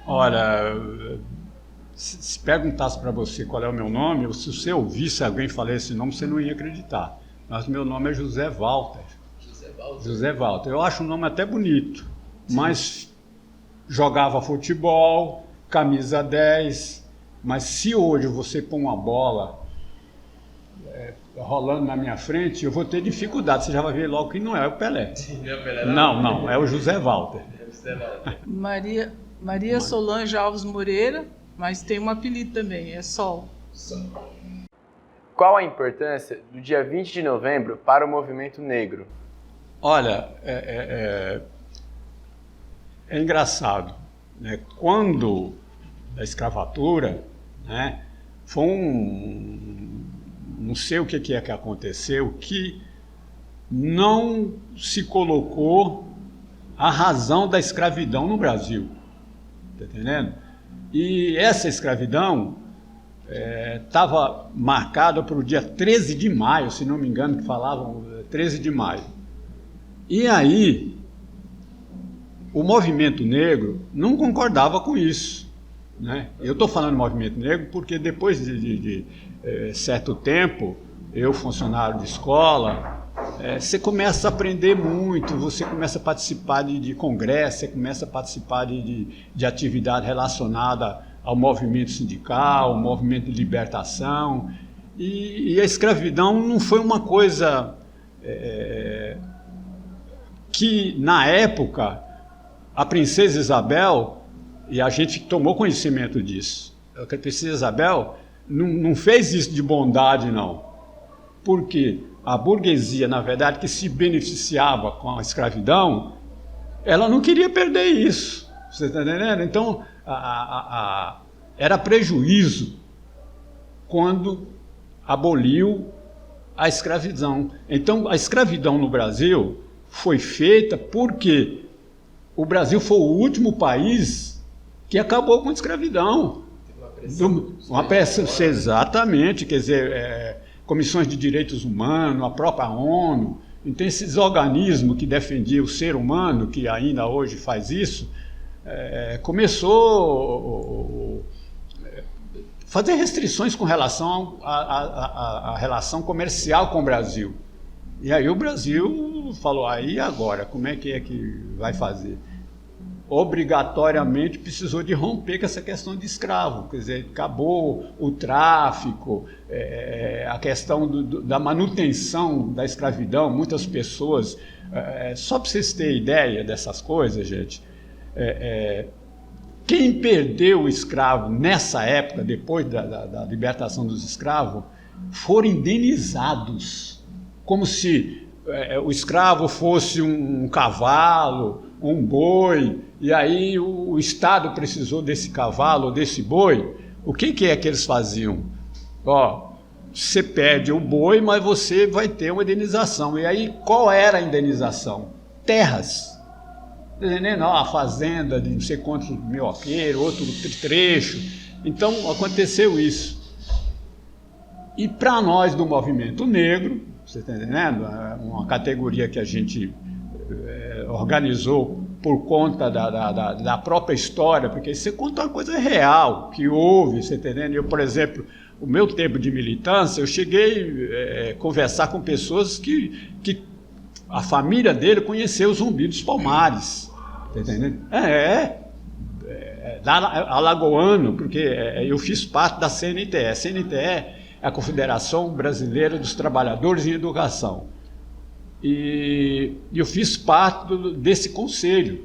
Olha, se perguntasse para você qual é o meu nome, se você ouvisse alguém falar esse nome, você não ia acreditar. Mas meu nome é José Walter. José Walter? José Walter. Eu acho o nome até bonito, mas jogava futebol, camisa 10, mas se hoje você pôr uma bola rolando na minha frente, eu vou ter dificuldade. Você já vai ver logo que não é o Pelé. Não é o Pelé, Não, é o José Walter. É o José Walter. Maria Solange Alves Moreira, mas tem um apelido também, é Sol. Qual a importância do dia 20 de novembro para o movimento negro? Olha, é engraçado, né? Quando a escravatura, né, foi não sei o que é que aconteceu, que não se colocou a razão da escravidão no Brasil, tá entendendo? E essa escravidão estava marcada para o dia 13 de maio, se não me engano, que falavam 13 de maio. E aí, o movimento negro não concordava com isso, né? Eu estou falando movimento negro porque depois de certo tempo, eu, funcionário de escola, você começa a aprender muito, você começa a participar de congresso, você começa a participar de atividade relacionada ao movimento sindical, ao movimento de libertação, e a escravidão não foi uma coisa que, na época, a princesa Isabel, e a gente tomou conhecimento disso, a princesa Isabel não fez isso de bondade, não, porque a burguesia, na verdade, que se beneficiava com a escravidão, ela não queria perder isso, você está entendendo? Então, era prejuízo quando aboliu a escravidão. Então, a escravidão no Brasil foi feita porque o Brasil foi o último país que acabou com a escravidão. Uma pressão, exatamente, quer dizer, comissões de direitos humanos, a própria ONU, então esses organismos que defendiam o ser humano, que ainda hoje faz isso, começou a fazer restrições com relação à relação comercial com o Brasil. E aí o Brasil falou, aí agora, como é que vai fazer? Obrigatoriamente precisou de romper com essa questão de escravo, quer dizer, acabou o tráfico, a questão da manutenção da escravidão, muitas pessoas, só para vocês terem ideia dessas coisas, gente, quem perdeu o escravo nessa época, depois da libertação dos escravos, foram indenizados, como se o escravo fosse um cavalo, um boi, e aí o Estado precisou desse cavalo, desse boi. O que é que eles faziam? Você perde o boi, mas você vai ter uma indenização. E aí, qual era a indenização? Terras. Não, a fazenda de não sei quantos mil alqueires, outro trecho. Então, aconteceu isso. E para nós do movimento negro, você está entendendo? Uma categoria que a gente organizou por conta da própria história, porque você conta uma coisa real, que houve, você está entendendo? Eu, por exemplo, o meu tempo de militância, eu cheguei a conversar com pessoas que a família dele conheceu o Zumbi dos Palmares, está entendendo? Alagoano, porque eu fiz parte da CNTE. A CNTE é a Confederação Brasileira dos Trabalhadores em Educação. E eu fiz parte desse conselho.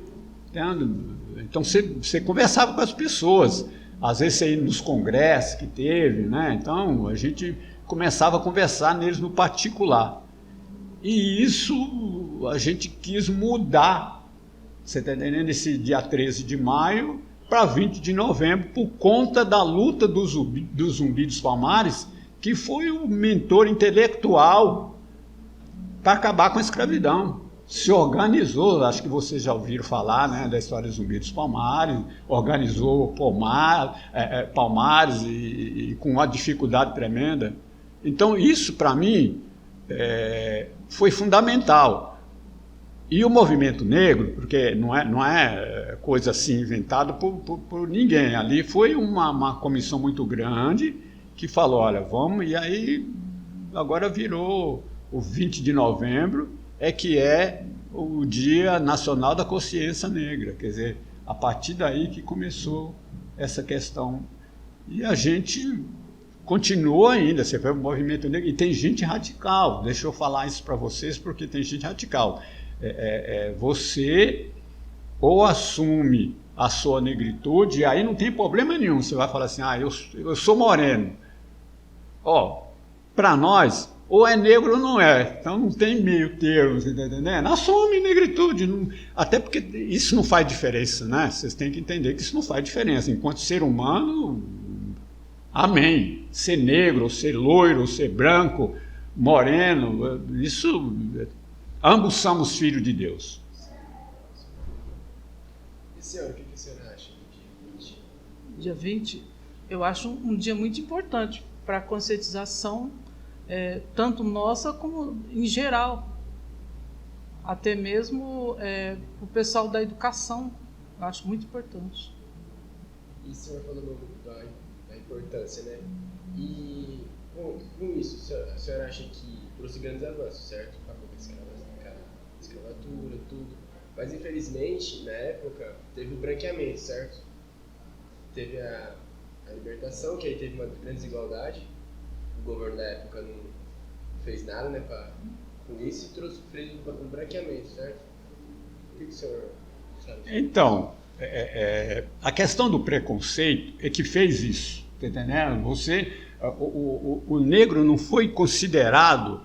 Entendeu? Então você conversava com as pessoas, às vezes você ia nos congressos que teve, né? Então a gente começava a conversar neles no particular. E isso a gente quis mudar, você está entendendo? Esse dia 13 de maio para 20 de novembro, por conta da luta do Zumbi dos Palmares, que foi o mentor intelectual para acabar com a escravidão. Se organizou, acho que vocês já ouviram falar, né, da história do Zumbi dos Palmares, organizou Palmares e com uma dificuldade tremenda. Então isso, para mim, foi fundamental. E o movimento negro, porque não é coisa assim inventada por ninguém, ali foi uma comissão muito grande que falou, olha, vamos, e aí agora virou o 20 de novembro, que é o Dia Nacional da Consciência Negra, quer dizer, a partir daí que começou essa questão. E a gente continua ainda, você vê o movimento negro, e tem gente radical, deixa eu falar isso para vocês, porque tem gente radical. Você ou assume a sua negritude, e aí não tem problema nenhum, você vai falar assim, eu sou moreno. Para nós, ou é negro ou não é, então não tem meio termo, você está entendendo? Assume negritude, até porque isso não faz diferença, né? Vocês têm que entender que isso não faz diferença, enquanto ser humano, amém, ser negro, ou ser loiro, ou ser branco, moreno, isso, ambos somos filhos de Deus. E senhora, o que a senhora acha do dia 20? Dia 20, eu acho um dia muito importante para a conscientização, tanto nossa como em geral, até mesmo o pessoal da educação, eu acho muito importante. E a senhora falou da importância, né? E com isso, a senhora acha que trouxe grandes avanços, certo? Acabou com a escravatura, tudo. Mas infelizmente, na época, teve o branqueamento, certo? Teve a libertação, que aí teve uma grande desigualdade. O governo da época não fez nada, né, com isso, e trouxe um branqueamento, certo? O que o senhor sabe? Então, a questão do preconceito é que fez isso, tá entendendo? O negro não foi considerado,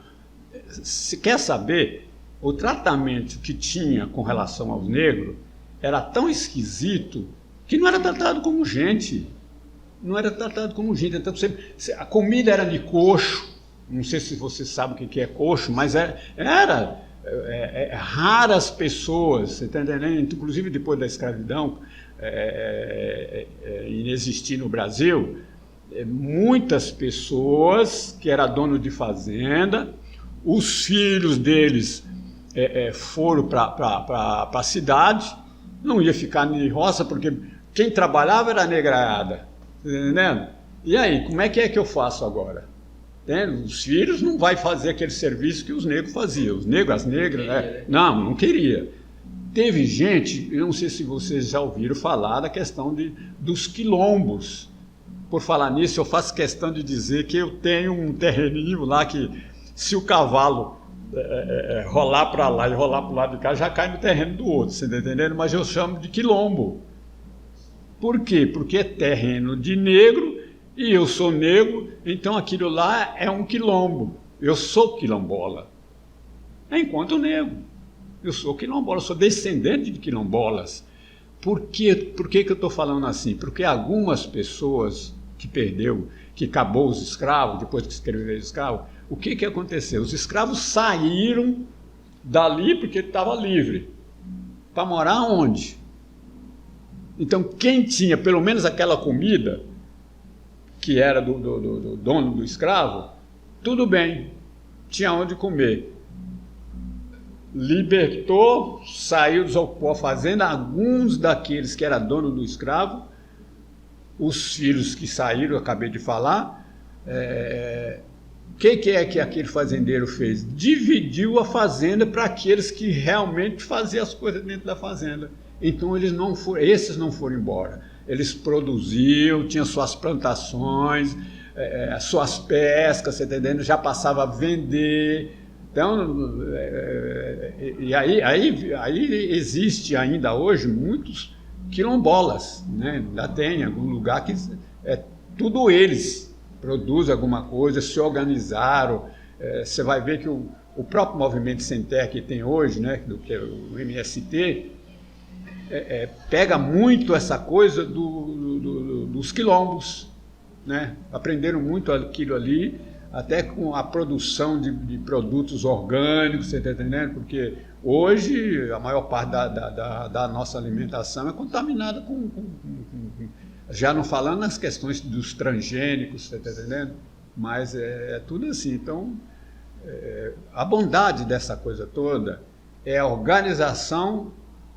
se quer saber, o tratamento que tinha com relação aos negros era tão esquisito que não era tratado como gente. Não era tratado como gente. Então, a comida era de coxo, não sei se você sabe o que é coxo, mas era raras pessoas, você está entendendo? Inclusive depois da escravidão inexistir no Brasil, muitas pessoas que eram donos de fazenda, os filhos deles foram para a cidade, não ia ficar de roça, porque quem trabalhava era a negrada, entendendo? E aí, como é que eu faço agora? Os filhos não vai fazer aquele serviço que os negros faziam, os negros, as negras, né? Não queria. Teve gente, eu não sei se vocês já ouviram falar da questão dos quilombos. Por falar nisso, eu faço questão de dizer que eu tenho um terreninho lá que, se o cavalo rolar para lá e rolar para o lado de cá, já cai no terreno do outro, você está entendendo? Mas eu chamo de quilombo. Por quê? Porque é terreno de negro e eu sou negro, então aquilo lá é um quilombo. Eu sou quilombola. Enquanto negro, eu sou quilombola, sou descendente de quilombolas. Por que eu estou falando assim? Porque algumas pessoas que acabou os escravos, depois que escreveram os escravos, o que aconteceu? Os escravos saíram dali porque estava livre. Para morar onde? Então, quem tinha pelo menos aquela comida, que era do dono do escravo, tudo bem, tinha onde comer. Libertou, saiu, desocupou a fazenda, alguns daqueles que eram dono do escravo, os filhos que saíram, eu acabei de falar, o que é que aquele fazendeiro fez? Dividiu a fazenda para aqueles que realmente faziam as coisas dentro da fazenda. Então esses não foram embora. Eles produziam, tinham suas plantações, suas pescas, você tá entendendo? Já passava a vender. Então, e aí existe ainda hoje muitos quilombolas, né? Ainda tem algum lugar que tudo eles produzem alguma coisa, se organizaram. Você vai ver que o próprio movimento sem terra que tem hoje, né, do que é o MST, pega muito essa coisa dos quilombos, né? Aprenderam muito aquilo ali, até com a produção de produtos orgânicos, você está entendendo? Porque hoje a maior parte da nossa alimentação é contaminada já não falando nas questões dos transgênicos, você está entendendo? Mas é tudo assim. Então, a bondade dessa coisa toda é a organização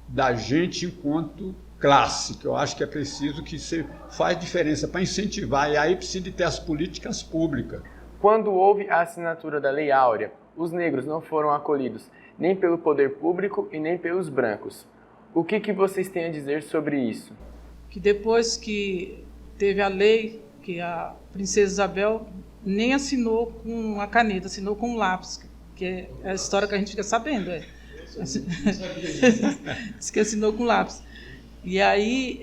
da gente enquanto classe, que eu acho que é preciso que você faz diferença para incentivar, e aí precisa de ter as políticas públicas. Quando houve a assinatura da Lei Áurea, os negros não foram acolhidos nem pelo poder público e nem pelos brancos. O que vocês têm a dizer sobre isso? Que depois que teve a lei, que a princesa Isabel nem assinou com uma caneta, assinou com um lápis, que é a história que a gente fica sabendo. Diz que assinou com lápis. E aí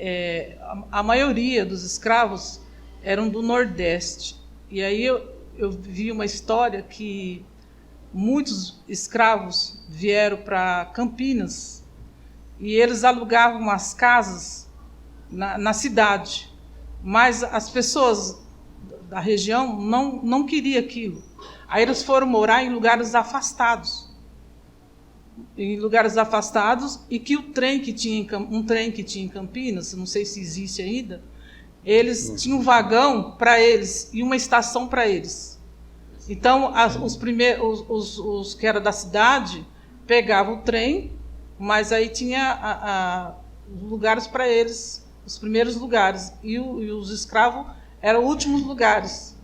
a maioria dos escravos eram do Nordeste. E aí eu vi uma história que muitos escravos vieram para Campinas e eles alugavam umas casas na cidade, mas as pessoas da região não queriam aquilo. Aí eles foram morar em lugares afastados. E que o trem que tinha em Campinas, não sei se existe ainda, eles tinham um vagão para eles e uma estação para eles. Então, os que eram da cidade pegavam o trem, mas aí tinha lugares para eles, os primeiros lugares, e os escravos eram os últimos lugares.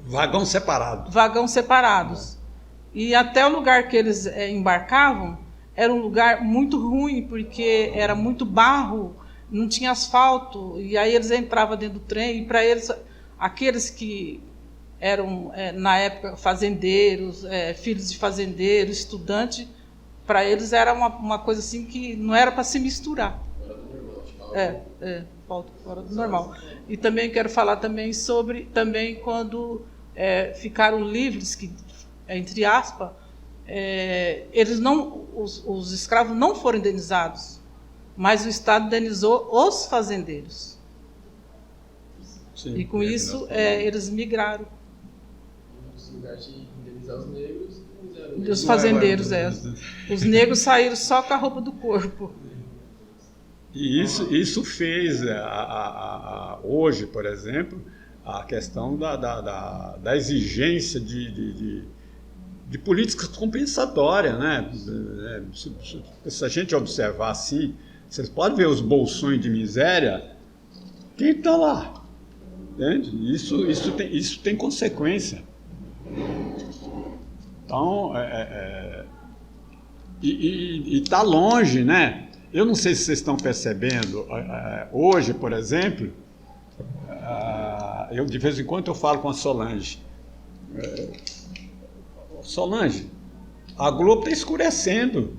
Vagão separado. Vagão separados. E até o lugar que eles embarcavam era um lugar muito ruim, porque era muito barro, não tinha asfalto, e aí eles entravam dentro do trem, e para eles, aqueles que eram, na época, fazendeiros, filhos de fazendeiros, estudantes, para eles era uma coisa assim que não era para se misturar. Fora do normal. E também quero falar também sobre quando ficaram livres, que entre aspas, os escravos não foram indenizados, mas o Estado indenizou os fazendeiros. Sim, e com isso eles migraram. No lugar de indenizar os negros, os fazendeiros, Os negros saíram só com a roupa do corpo. E isso fez, hoje, por exemplo, a questão da exigência de políticas compensatórias, né? Se a gente observar assim, vocês podem ver os bolsões de miséria, quem está lá? Entende? Isso tem consequência. Então, e está longe, né? Eu não sei se vocês estão percebendo, hoje, por exemplo, de vez em quando eu falo com a Solange. Solange, a Globo está escurecendo.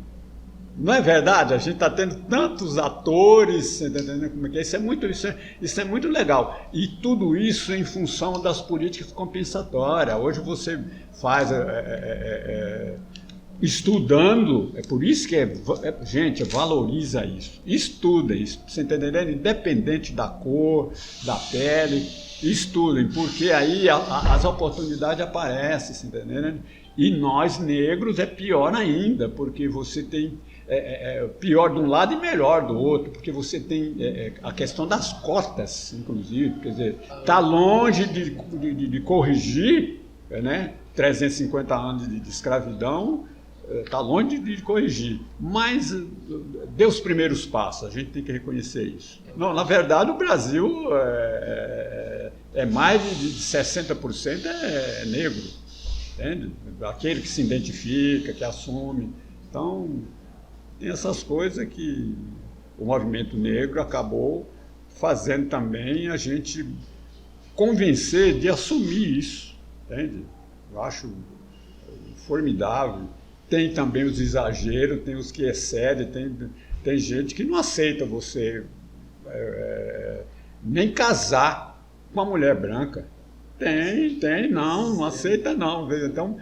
Não é verdade? A gente está tendo tantos atores, entendendo como é que é? Isso é muito legal. E tudo isso em função das políticas compensatórias. Hoje você faz estudando, é por isso que gente, valoriza isso. Estuda isso, você está entendendo? Independente da cor, da pele, estudem, porque aí as oportunidades aparecem, você está entendendo? E nós negros é pior ainda, porque você tem pior de um lado e melhor do outro, porque você tem a questão das cotas, inclusive, quer dizer, está longe de corrigir, né? 350 anos de escravidão, está longe de corrigir, mas deu os primeiros passos, a gente tem que reconhecer isso. Não, na verdade, o Brasil mais de 60% é negro, entende? Aquele que se identifica, que assume. Então, tem essas coisas que o movimento negro acabou fazendo também a gente convencer de assumir isso, entende? Eu acho formidável. Tem também os exageros, tem os que excedem, tem gente que não aceita você nem casar com uma mulher branca. Não aceita não. Então,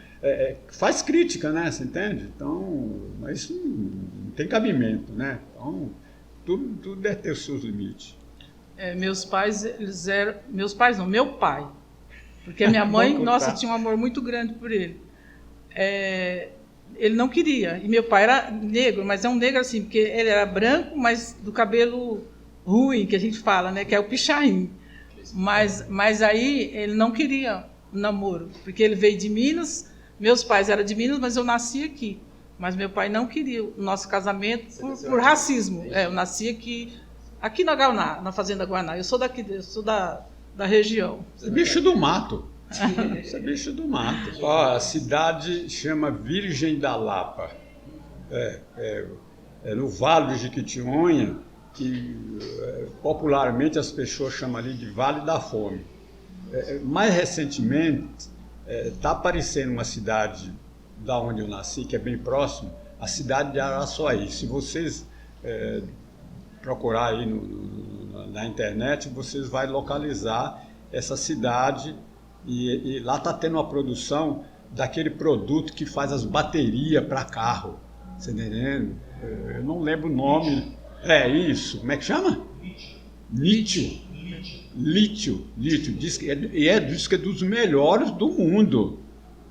faz crítica, né? Você entende? Então, mas isso não tem cabimento, né? Então, tudo deve ter os seus limites. Meus pais, eles eram... Meus pais não, meu pai. Porque a minha mãe, nossa, tinha um amor muito grande por ele. Ele não queria. E meu pai era negro, mas é um negro assim, porque ele era branco, mas do cabelo ruim, que a gente fala, né? Que é o pichain. Mas aí ele não queria namoro, porque ele veio de Minas, meus pais eram de Minas, mas eu nasci aqui. Mas meu pai não queria o nosso casamento por racismo. Eu nasci aqui na Guaraná, na Fazenda Guaraná. Eu sou daqui, eu sou da região. Você é bicho do mato. Você é bicho do mato. Ó, a cidade chama Virgem da Lapa. É no Vale do Jequitinhonha, que popularmente as pessoas chamam ali de Vale da Fome. Mais recentemente, está aparecendo uma cidade da onde eu nasci, que é bem próximo, a cidade de Araçuaí. Se vocês procurar aí na internet, vocês vão localizar essa cidade e lá está tendo uma produção daquele produto que faz as baterias para carro. Você está entendendo? Eu não lembro o nome. É isso. Como é que chama? Lítio. Lítio. Diz que diz que é dos melhores do mundo,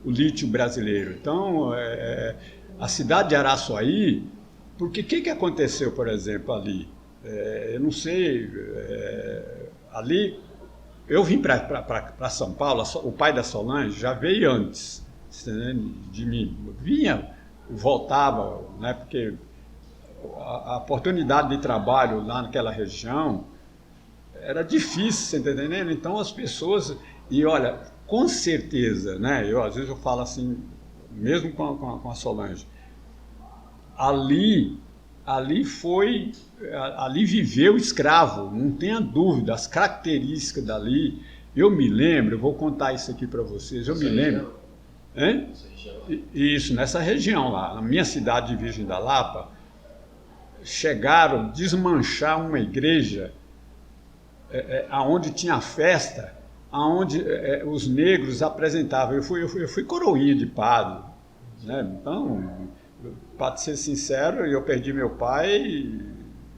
o lítio brasileiro. Então, a cidade de Araçuaí, porque o que aconteceu, por exemplo, ali? Eu não sei, ali, eu vim para São Paulo, o pai da Solange já veio antes de mim. Vinha, voltava, né, porque a oportunidade de trabalho lá naquela região era difícil, você está entendendo? Então as pessoas, e olha, com certeza, né, às vezes eu falo assim, mesmo com a Solange, ali viveu escravo, não tenha dúvida, as características dali, eu me lembro, eu vou contar isso aqui para vocês, eu me lembro, isso, nessa região lá, na minha cidade de Virgem da Lapa, chegaram a desmanchar uma igreja aonde tinha festa, aonde os negros apresentavam. Eu fui coroinha de padre, né? Então, para ser sincero, eu perdi meu pai,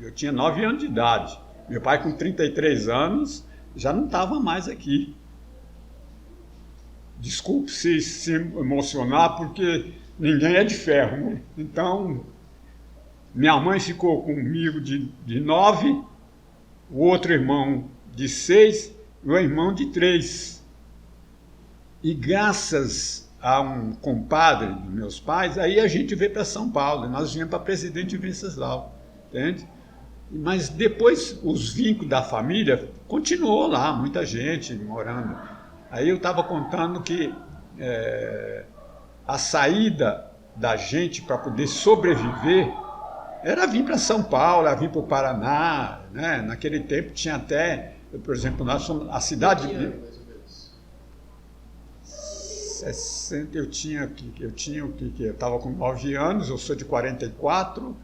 eu tinha 9 anos de idade. Meu pai, com 33 anos, já não estava mais aqui. Desculpe se emocionar, porque ninguém é de ferro, né? Então, minha mãe ficou comigo de 9, o outro irmão de 6 e o irmão de 3. E graças a um compadre dos meus pais, aí a gente veio para São Paulo, nós viemos para Presidente Venceslau, entende? Mas depois os vínculos da família continuou lá, muita gente morando. Aí eu estava contando que a saída da gente para poder sobreviver era vir para São Paulo, era vir para o Paraná, né? Naquele tempo tinha até, por exemplo, nós somos a cidade de 60, eu estava com 9 anos, eu sou de 44,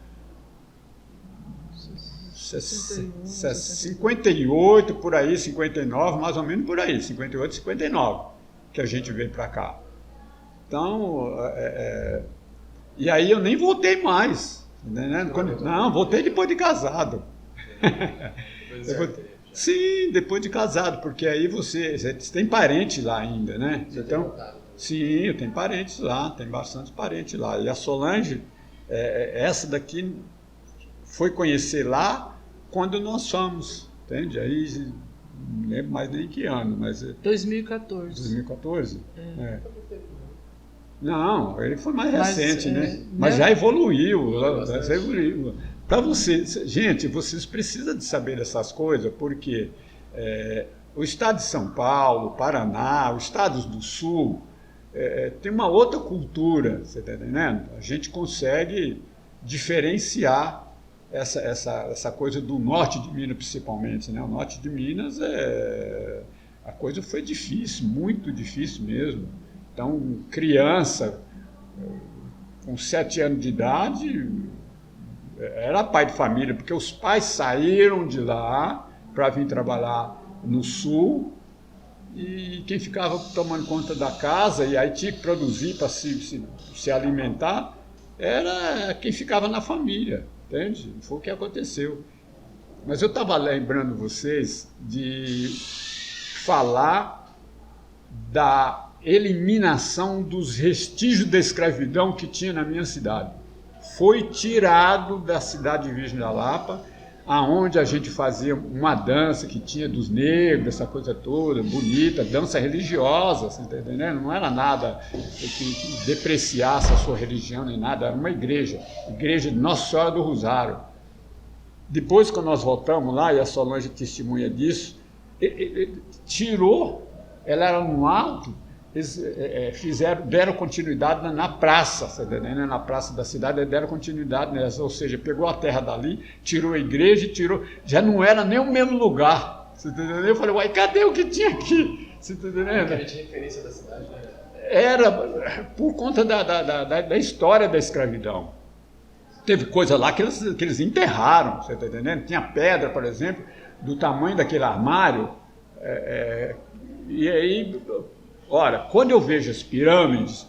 58 por aí, 59, mais ou menos por aí, 58, 59, que a gente veio para cá. Então, e aí eu nem voltei mais, né? Não, voltei depois de casado. Sim, depois de casado, porque aí você tem parente lá ainda, né? Então, sim, eu tenho parentes lá, tem bastante parentes lá. E a Solange, essa daqui, foi conhecer lá quando nós fomos, entende? Aí, não lembro mais nem que ano, mas... 2014. 2014? Não, ele foi mais recente, né? Mas já evoluiu, já evoluiu. Para vocês, gente, vocês precisam de saber essas coisas, porque o estado de São Paulo, Paraná, os estados do Sul, tem uma outra cultura, você está entendendo? A gente consegue diferenciar essa coisa do norte de Minas, principalmente, né? O norte de Minas, a coisa foi difícil, muito difícil mesmo. Então, criança, com 7 anos de idade, era pai de família, porque os pais saíram de lá para vir trabalhar no sul, e quem ficava tomando conta da casa, e aí tinha que produzir para se alimentar, era quem ficava na família, entende? Foi o que aconteceu. Mas eu estava lembrando vocês de falar da eliminação dos vestígios da escravidão que tinha na minha cidade. Foi tirado da cidade de Virgem da Lapa aonde a gente fazia uma dança que tinha dos negros, essa coisa toda, bonita, dança religiosa, você está entendendo? Não era nada que depreciasse a sua religião nem nada, era uma igreja de Nossa Senhora do Rosário. Depois, quando nós voltamos lá, e a Solange testemunha disso, tirou, ela era no alto, eles deram continuidade na praça, você tá entendendo? Na praça da cidade, deram continuidade nessa, ou seja, pegou a terra dali, tirou a igreja, já não era nem o mesmo lugar, você tá entendendo? Eu falei, uai, cadê o que tinha aqui? Você tá entendendo? Era de referência da cidade, né? Era por conta da história da escravidão. Teve coisa lá que eles enterraram, você está entendendo? Tinha pedra, por exemplo, do tamanho daquele armário, e aí... Ora, quando eu vejo as pirâmides,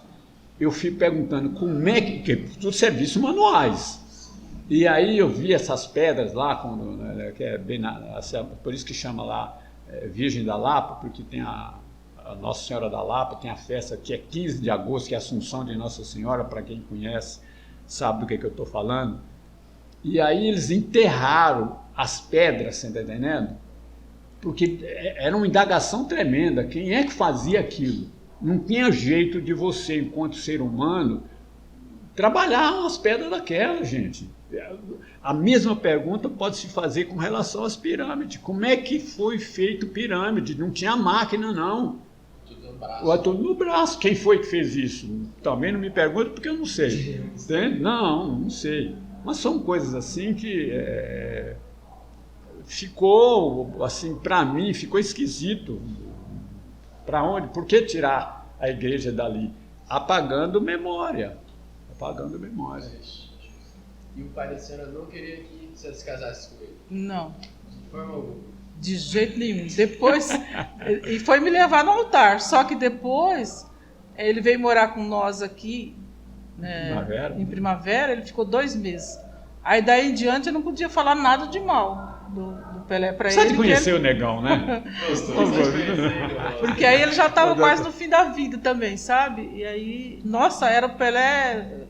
eu fico perguntando como é que tudo serviços manuais. E aí eu vi essas pedras lá, que é bem por isso que chama lá Virgem da Lapa, porque tem a Nossa Senhora da Lapa, tem a festa que é 15 de agosto, que é a Assunção de Nossa Senhora, para quem conhece, sabe do que eu estou falando. E aí eles enterraram as pedras, você está entendendo? Porque era uma indagação tremenda. Quem é que fazia aquilo? Não tinha jeito de você, enquanto ser humano, trabalhar umas pedras daquelas, gente. A mesma pergunta pode se fazer com relação às pirâmides. Como é que foi feito pirâmide? Não tinha máquina, não. Tudo no braço. Tudo no braço. Quem foi que fez isso? Também não me pergunta porque eu não sei. Entende? Não sei. Mas são coisas assim que... ficou, assim, para mim, ficou esquisito. Para onde? Por que tirar a igreja dali? Apagando memória. Apagando memória. E o pai da senhora não queria que você se casasse com ele? Não, De forma alguma. de jeito nenhum. Depois, e foi me levar no altar. Só que depois, ele veio morar com nós aqui, em Primavera, ele ficou 2 meses. Aí daí em diante eu não podia falar nada de mal do Pelé para ele. Você te conheceu o negão, né? Porque aí ele já estava quase no fim da vida também, sabe? E aí, nossa, era o Pelé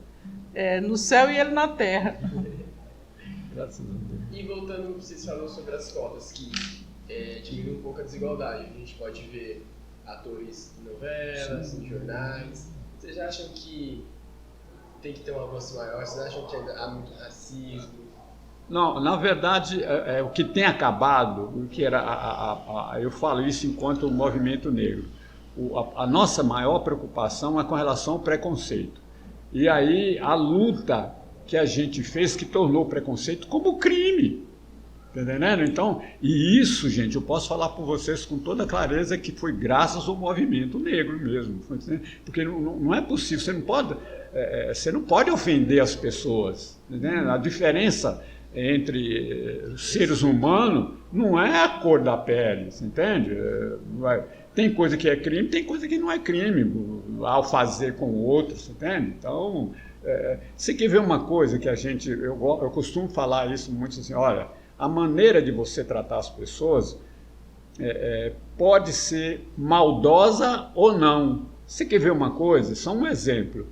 no céu e ele na terra. Graças a Deus. E voltando, vocês falaram sobre as cotas, que diminui um pouco a desigualdade. A gente pode ver atores em novelas, em jornais. Vocês acham que tem que ter um avanço maior? Vocês acham que ainda há muito racismo? Não, na verdade, o que tem acabado, o que era eu falo isso enquanto movimento negro, a nossa maior preocupação é com relação ao preconceito. E aí a luta que a gente fez que tornou o preconceito como crime. Tá entendendo? Então, e isso, gente, eu posso falar por vocês com toda clareza que foi graças ao movimento negro mesmo. Porque não é possível, você não pode ofender as pessoas. Tá entendendo? A diferença entre seres humanos não é a cor da pele, você entende? Tem coisa que é crime, tem coisa que não é crime, ao fazer com o outro, você entende? Então, você quer ver uma coisa que eu costumo falar isso muito assim, olha, a maneira de você tratar as pessoas pode ser maldosa ou não. Você quer ver uma coisa? Só um exemplo.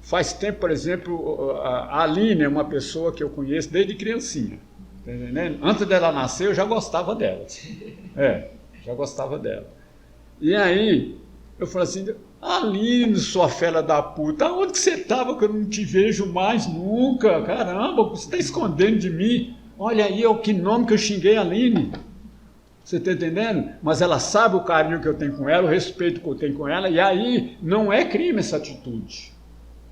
Faz tempo, por exemplo, a Aline é uma pessoa que eu conheço desde criancinha. Tá entendendo? Antes dela nascer, eu já gostava dela. Já gostava dela. E aí, eu falei assim, Aline, sua fera da puta, onde que você estava que eu não te vejo mais nunca? Caramba, você está escondendo de mim. Olha aí, que nome que eu xinguei a Aline. Você está entendendo? Mas ela sabe o carinho que eu tenho com ela, o respeito que eu tenho com ela, e aí não é crime essa atitude.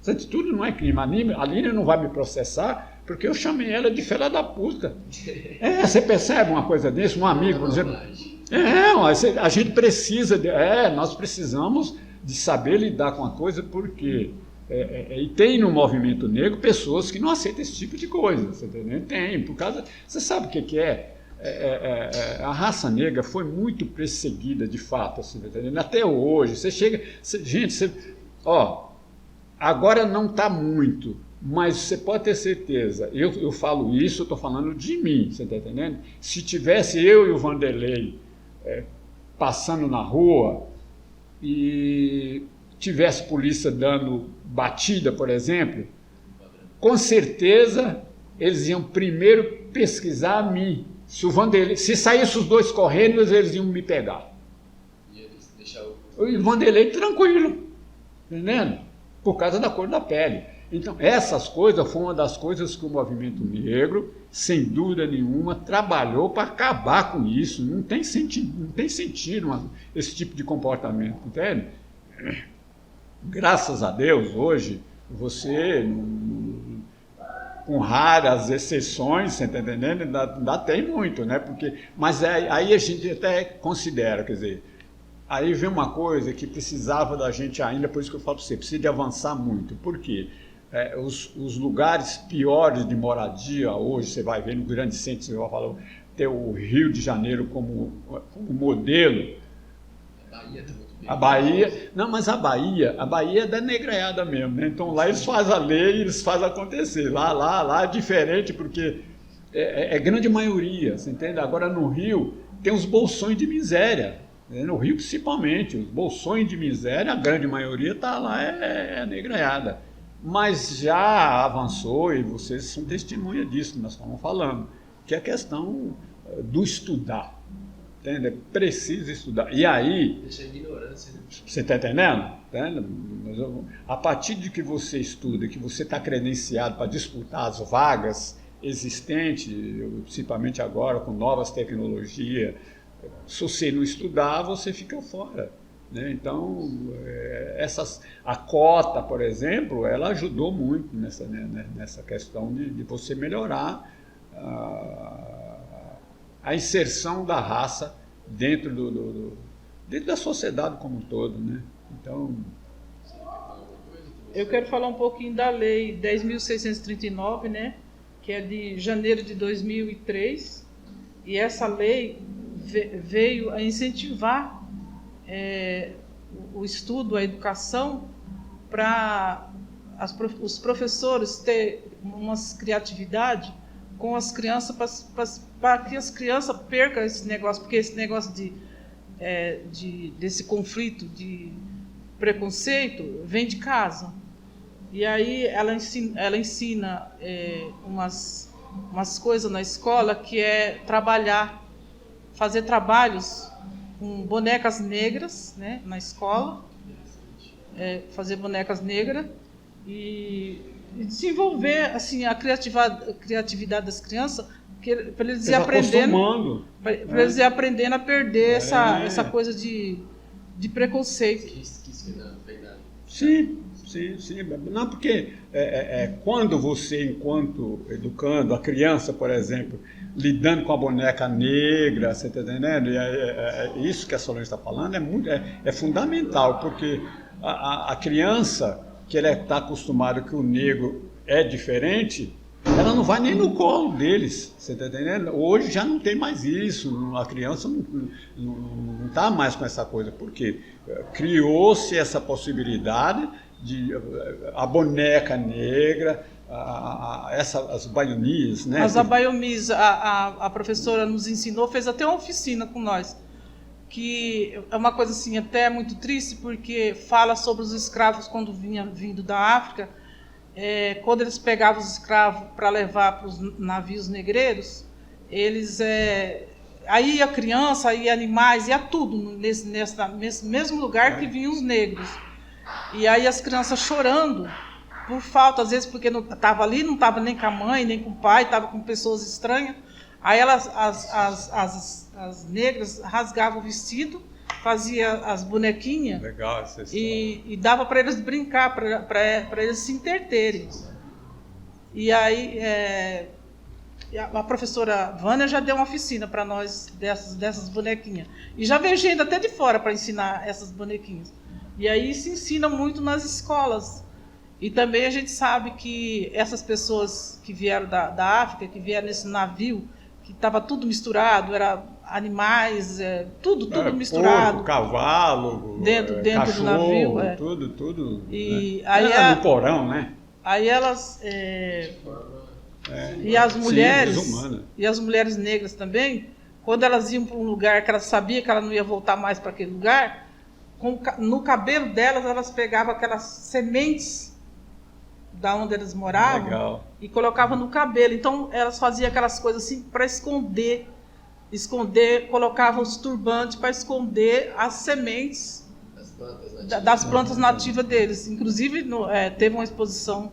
Essa atitude não é crime. A Aline não vai me processar porque eu chamei ela de fera da puta. Você percebe uma coisa desse? Um amigo, por exemplo. A gente precisa, nós precisamos de saber lidar com a coisa porque... e tem no movimento negro pessoas que não aceitam esse tipo de coisa, você entendeu? Tem, por causa... Você sabe o que é? A raça negra foi muito perseguida, de fato, assim, tá entendendo? Até hoje. Você chega... agora não está muito, mas você pode ter certeza, eu falo isso, eu estou falando de mim, você está entendendo? Se tivesse eu e o Vanderlei passando na rua e tivesse polícia dando batida, por exemplo, com certeza eles iam primeiro pesquisar a mim. Se saísse os dois correndo, eles iam me pegar. Ia deixar o... E o Vanderlei tranquilo, entendendo? Por causa da cor da pele. Então, essas coisas foram uma das coisas que o movimento negro, sem dúvida nenhuma, trabalhou para acabar com isso. Não tem sentido esse tipo de comportamento, entende? Graças a Deus, hoje, você, com raras exceções, você está entendendo? Ainda tem muito, né? Mas aí a gente até considera, quer dizer, aí vem uma coisa que precisava da gente ainda, por isso que eu falo para você, precisa de avançar muito. Por quê? Os lugares piores de moradia hoje, você vai ver no grande centro, você vai falar, ter o Rio de Janeiro como modelo. A Bahia está muito bem. A Bahia, não, mas a Bahia é da negreada mesmo, né? Então lá eles fazem a lei, eles fazem acontecer. Lá é diferente porque é grande maioria, você entende? Agora no Rio tem os bolsões de miséria, né? No Rio principalmente, os bolsões de miséria, a grande maioria está lá, é negreada. Mas já avançou, e vocês são testemunha disso que nós estamos falando, que é a questão do estudar. Entende? É preciso estudar. E aí... Deixa a ignorância, né? Você está entendendo? A partir de que você estuda, que você está credenciado para disputar as vagas existentes, principalmente agora com novas tecnologias, se você não estudar, você fica fora. Né? Então, a cota, por exemplo, ela ajudou muito nessa questão de você melhorar a inserção da raça dentro dentro da sociedade como um todo. Né? Então, eu quero falar um pouquinho da lei 10.639, né? Que é de janeiro de 2003, e essa lei veio a incentivar o estudo, a educação, para os professores terem umas criatividade com as crianças, para que as crianças percam esse negócio, porque esse negócio desse conflito de preconceito vem de casa. E aí ela ensina umas coisas na escola, que é fazer trabalhos com bonecas negras, né, na escola, fazer bonecas negras e desenvolver assim a criatividade das crianças, para eles irem aprendendo, eles irem aprendendo a perder essa coisa de preconceito. Sim. Não, porque quando você, enquanto educando a criança, por exemplo, lidando com a boneca negra, você está entendendo? E isso que a Solange está falando é fundamental, porque a criança que ela está acostumada que o negro é diferente, ela não vai nem no colo deles, você está entendendo? Hoje já não tem mais isso, a criança não está mais com essa coisa, porque criou-se essa possibilidade de a boneca negra, as baiomis, né? As abaiomis, a professora nos ensinou, fez até uma oficina com nós, que é uma coisa assim até muito triste, porque fala sobre os escravos quando vindo da África, quando eles pegavam os escravos para levar para os navios negreiros, eles aí a criança, aí animais, ia tudo nesse mesmo lugar que vinham os negros. E aí as crianças chorando por falta, às vezes porque não estava ali, não estava nem com a mãe, nem com o pai, estava com pessoas estranhas. Aí as negras rasgavam o vestido, fazia as bonequinhas. Legal essa história. E dava para eles brincar, para eles se entreterem. E aí a professora Vânia já deu uma oficina para nós dessas bonequinhas. E já veio gente até de fora para ensinar essas bonequinhas. E aí se ensina muito nas escolas. E também a gente sabe que essas pessoas que vieram da África, que vieram nesse navio, que estava tudo misturado, era animais, tudo misturado. Porco, cavalo, dentro cachorro, do navio. Tudo. E né? aí no porão, né? Aí elas... e as mulheres, desumana. e as mulheres negras também, quando elas iam para um lugar que elas sabiam que ela não ia voltar mais para aquele lugar, no cabelo delas, elas pegavam aquelas sementes da onde eles moravam. Legal. E colocavam no cabelo. Então, elas faziam aquelas coisas assim para esconder, colocavam os turbantes para esconder as sementes das plantas nativas deles. Inclusive, teve uma exposição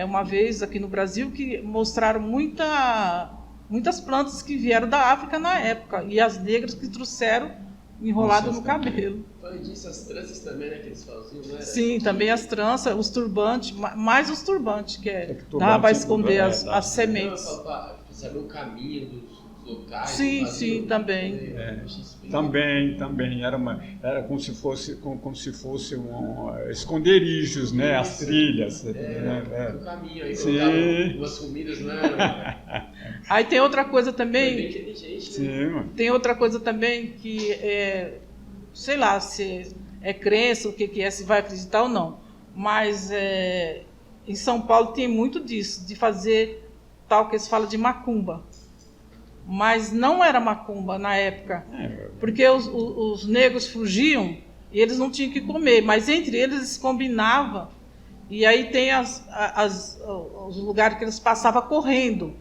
uma vez aqui no Brasil que mostraram muitas plantas que vieram da África na época, e as negras que trouxeram enrolado no cabelo. Falei disso, as tranças também, né, que eles faziam, não era? Sim, também as tranças, os turbantes, mais os turbantes, dava para esconder as sementes. Não, para saber o caminho dos locais. Sim, também. Também era como se fosse esconderijos, né, as trilhas. O caminho aí, colocavam umas comidas, não era? Aí tem outra coisa também. Tem outra coisa também que sei lá se é crença, o que é, se vai acreditar ou não. Mas em São Paulo tem muito disso, de fazer tal que se fala de macumba. Mas não era macumba na época, porque os negros fugiam e eles não tinham que comer, mas entre eles combinavam, e aí tem os lugares que eles passavam correndo,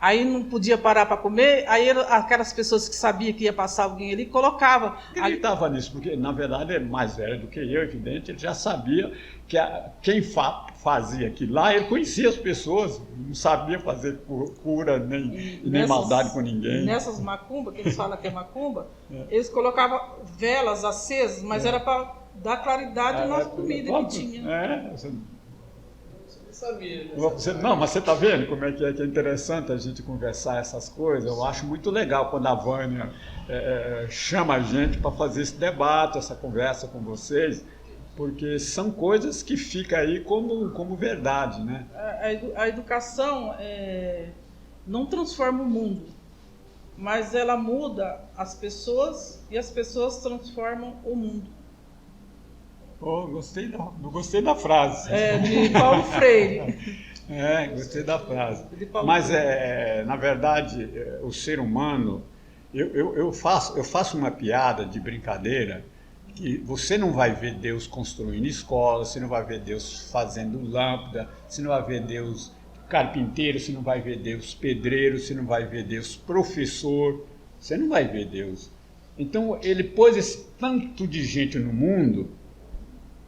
aí não podia parar para comer, aí aquelas pessoas que sabiam que ia passar alguém ali, colocavam. Ele estava nisso, porque na verdade é mais velho do que eu, evidente, ele já sabia que quem fazia aquilo lá, ele conhecia as pessoas, não sabia fazer cura nem maldade com ninguém. Nessas macumbas, que eles falam que é macumba, eles colocavam velas acesas, mas era para dar claridade na comida que tinha. Você não sabia, né? Não, mas você está vendo como é que é interessante a gente conversar essas coisas. Eu acho muito legal quando a Vânia chama a gente para fazer esse debate, essa conversa com vocês, porque são coisas que ficam aí como verdade, né? A educação não transforma o mundo, mas ela muda as pessoas e as pessoas transformam o mundo. Gostei da frase. De Paulo Freire. Gostei da frase. Mas, na verdade, o ser humano, eu faço uma piada de brincadeira, que você não vai ver Deus construindo escola, você não vai ver Deus fazendo lâmpada, você não vai ver Deus carpinteiro, você não vai ver Deus pedreiro, você não vai ver Deus professor, você não vai ver Deus. Então, ele pôs esse tanto de gente no mundo,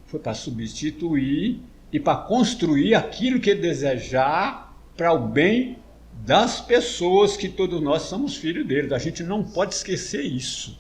foi para substituir e para construir aquilo que ele desejar para o bem das pessoas, que todos nós somos filhos dele. A gente não pode esquecer isso.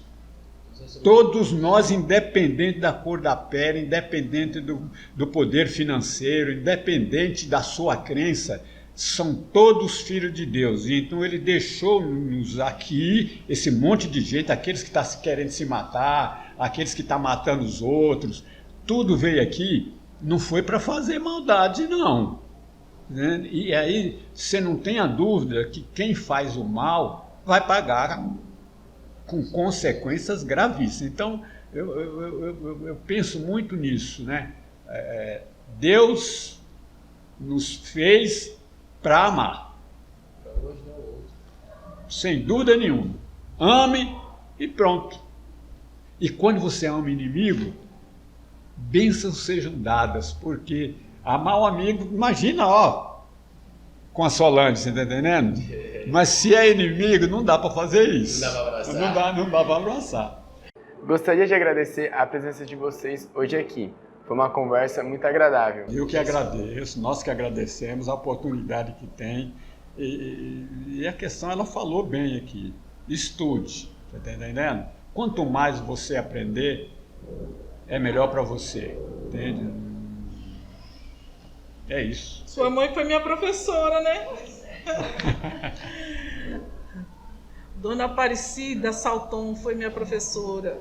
Todos nós, independente da cor da pele, independente do poder financeiro, independente da sua crença, são todos filhos de Deus. E então ele deixou-nos aqui esse monte de gente, aqueles que estão querendo se matar, aqueles que estão matando os outros, tudo veio aqui, não foi para fazer maldade, não. E aí você não tenha dúvida que quem faz o mal vai pagar com consequências gravíssimas. Então, eu penso muito nisso, né? Deus nos fez para amar. Sem dúvida nenhuma. Ame e pronto. E quando você ama o inimigo, bênçãos sejam dadas, porque amar o amigo, imagina, com a Solange, você está entendendo? Mas se é inimigo, não dá para fazer isso. Não dá para abraçar. Não dá para abraçar. Gostaria de agradecer a presença de vocês hoje aqui. Foi uma conversa muito agradável. Eu que agradeço, nós que agradecemos a oportunidade que tem. E a questão, ela falou bem aqui. Estude, você está entendendo? Quanto mais você aprender, é melhor para você, entende? É isso. Sua mãe foi minha professora, né? Dona Aparecida Salton foi minha professora.